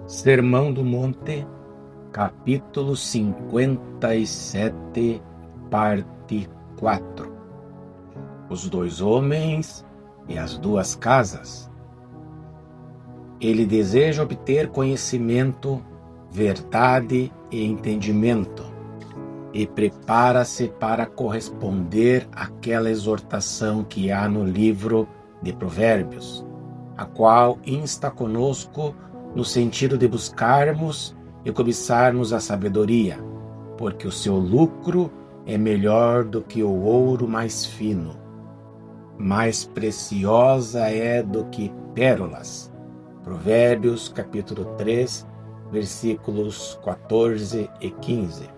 Sermão do Monte, capítulo 57, parte 4. Os dois homens e as duas casas. Ele deseja obter conhecimento, verdade e entendimento, e prepara-se para corresponder àquela exortação que há no livro de Provérbios, a qual insta conosco no sentido de buscarmos e cobiçarmos a sabedoria, porque o seu lucro é melhor do que o ouro mais fino, mais preciosa é do que pérolas. Provérbios capítulo 3, versículos 14 e 15.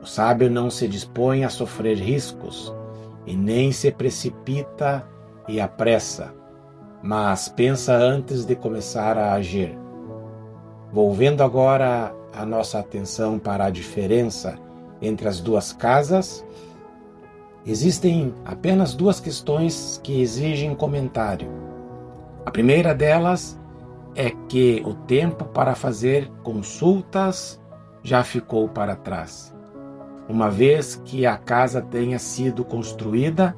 O sábio não se dispõe a sofrer riscos, e nem se precipita e apressa, mas pensa antes de começar a agir. Volvendo agora a nossa atenção para a diferença entre as duas casas, existem apenas duas questões que exigem comentário. A primeira delas é que o tempo para fazer consultas já ficou para trás. Uma vez que a casa tenha sido construída,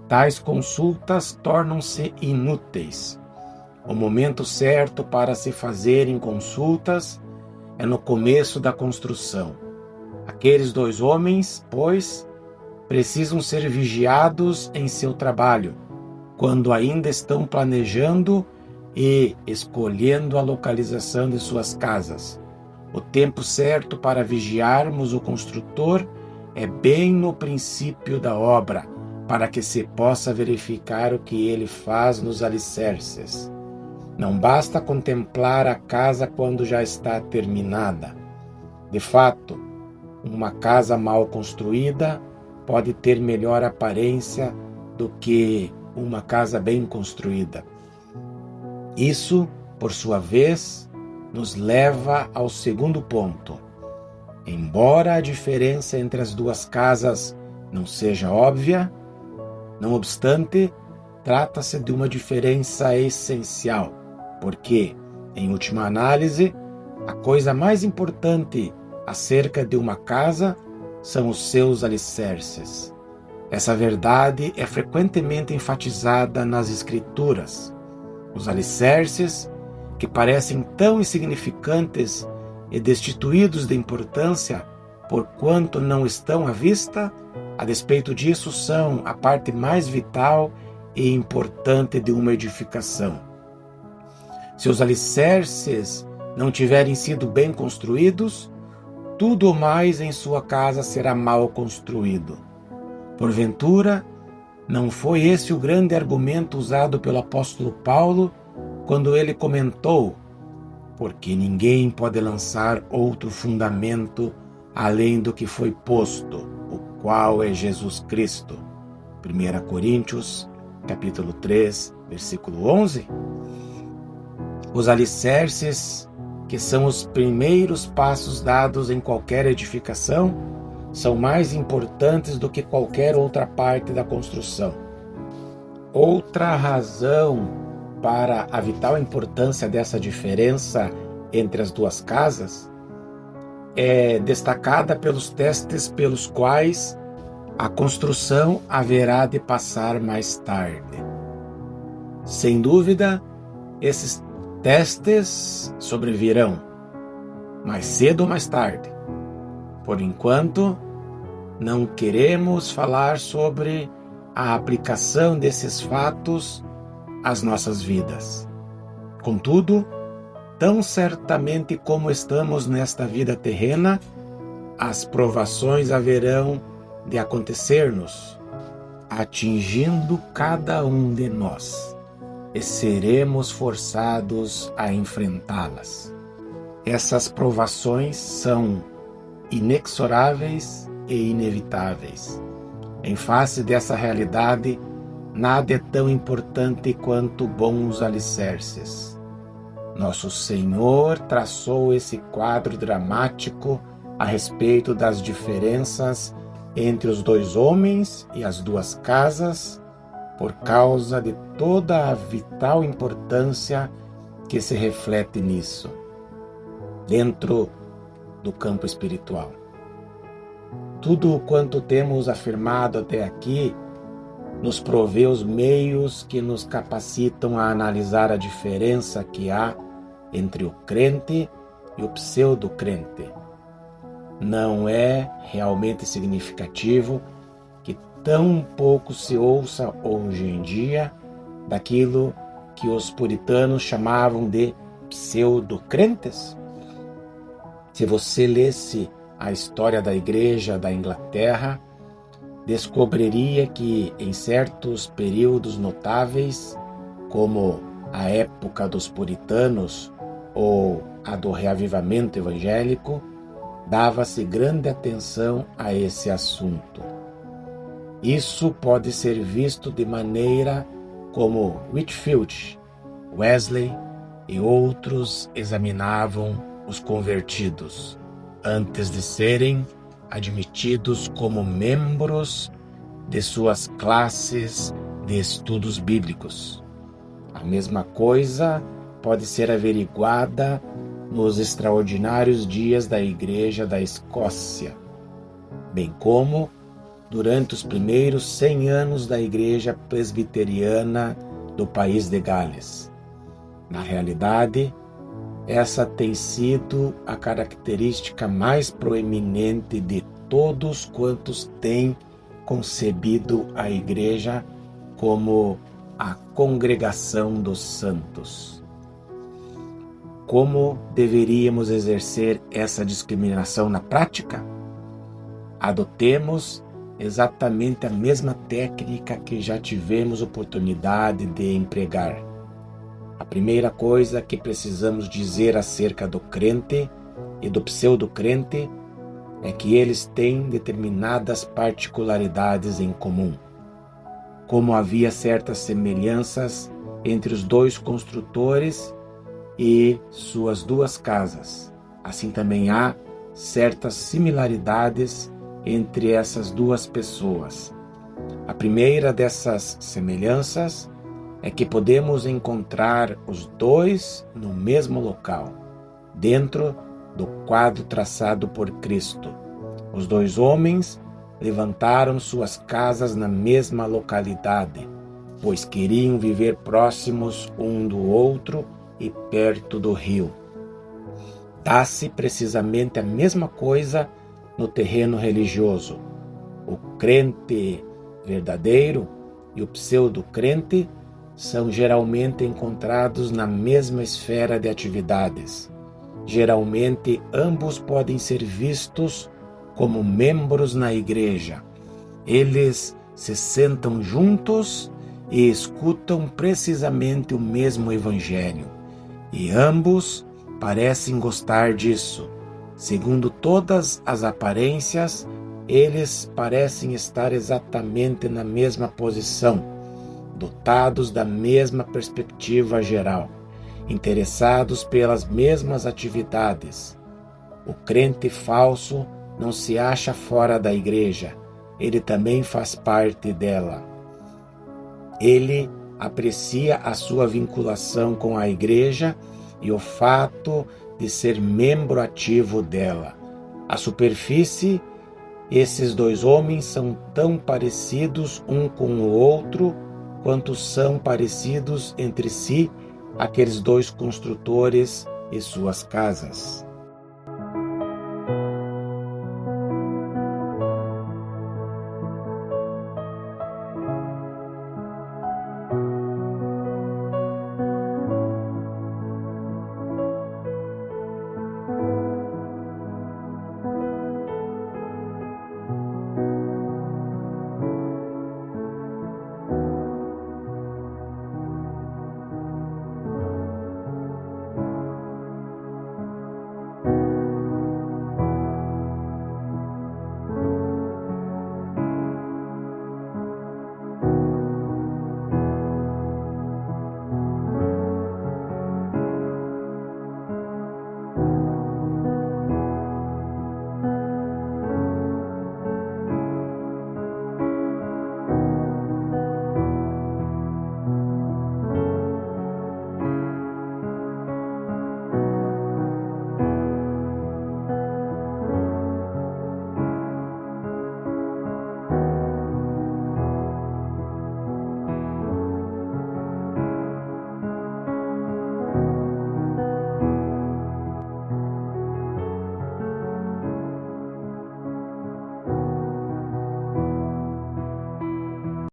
tais consultas tornam-se inúteis. O momento certo para se fazerem consultas é no começo da construção. Aqueles dois homens, pois, precisam ser vigiados em seu trabalho, quando ainda estão planejando e escolhendo a localização de suas casas. O tempo certo para vigiarmos o construtor é bem no princípio da obra, para que se possa verificar o que ele faz nos alicerces. Não basta contemplar a casa quando já está terminada. De fato, uma casa mal construída pode ter melhor aparência do que uma casa bem construída. Isso, por sua vez, nos leva ao segundo ponto. Embora a diferença entre as duas casas não seja óbvia, não obstante, trata-se de uma diferença essencial, porque, em última análise, a coisa mais importante acerca de uma casa são os seus alicerces. Essa verdade é frequentemente enfatizada nas Escrituras. Os alicerces, que parecem tão insignificantes e destituídos de importância, porquanto não estão à vista, a despeito disso são a parte mais vital e importante de uma edificação. Se os alicerces não tiverem sido bem construídos, tudo mais em sua casa será mal construído. Porventura, não foi esse o grande argumento usado pelo apóstolo Paulo quando ele comentou: porque ninguém pode lançar outro fundamento além do que foi posto, o qual é Jesus Cristo. 1 Coríntios, capítulo 3, versículo 11. Os alicerces, que são os primeiros passos dados em qualquer edificação, são mais importantes do que qualquer outra parte da construção. Outra razão para a vital importância dessa diferença entre as duas casas é destacada pelos testes pelos quais a construção haverá de passar mais tarde. Sem dúvida, esses testes sobrevirão, mais cedo ou mais tarde. Por enquanto, não queremos falar sobre a aplicação desses fatos às nossas vidas. Contudo, tão certamente como estamos nesta vida terrena, as provações haverão de acontecer-nos, atingindo cada um de nós, e seremos forçados a enfrentá-las. Essas provações são inexoráveis e inevitáveis. Em face dessa realidade, nada é tão importante quanto bons alicerces. Nosso Senhor traçou esse quadro dramático a respeito das diferenças entre os dois homens e as duas casas, por causa de toda a vital importância que se reflete nisso. dentro do campo espiritual. Tudo quanto temos afirmado até aqui nos provê os meios que nos capacitam a analisar a diferença que há entre o crente e o pseudo-crente. Não é realmente significativo que tão pouco se ouça hoje em dia daquilo que os puritanos chamavam de pseudo-crentes? Se você lesse a história da Igreja da Inglaterra, descobriria que em certos períodos notáveis, como a época dos puritanos ou a do reavivamento evangélico, dava-se grande atenção a esse assunto. Isso pode ser visto de maneira como Whitefield, Wesley e outros examinavam os convertidos antes de serem admitidos como membros de suas classes de estudos bíblicos. A mesma coisa pode ser averiguada nos extraordinários dias da Igreja da Escócia, bem como durante os primeiros 100 anos da Igreja Presbiteriana do país de Gales. Na realidade, essa tem sido a característica mais proeminente de todos quantos têm concebido a Igreja como a congregação dos santos. Como deveríamos exercer essa discriminação na prática? Adotemos exatamente a mesma técnica que já tivemos oportunidade de empregar. A primeira coisa que precisamos dizer acerca do crente e do pseudo-crente é que eles têm determinadas particularidades em comum. Como havia certas semelhanças entre os dois construtores e suas duas casas, assim também há certas similaridades entre essas duas pessoas. A primeira dessas semelhanças é que podemos encontrar os dois no mesmo local, dentro do quadro traçado por Cristo. Os dois homens levantaram suas casas na mesma localidade, pois queriam viver próximos um do outro e perto do rio. Dá-se precisamente a mesma coisa no terreno religioso. O crente verdadeiro e o pseudo-crente são geralmente encontrados na mesma esfera de atividades. Geralmente, ambos podem ser vistos como membros na igreja. Eles se sentam juntos e escutam precisamente o mesmo evangelho. E ambos parecem gostar disso. Segundo todas as aparências, eles parecem estar exatamente na mesma posição, dotados da mesma perspectiva geral, interessados pelas mesmas atividades. O crente falso não se acha fora da igreja, ele também faz parte dela. Ele aprecia a sua vinculação com a igreja e o fato de ser membro ativo dela. À superfície, esses dois homens são tão parecidos um com o outro quanto são parecidos entre si aqueles dois construtores e suas casas.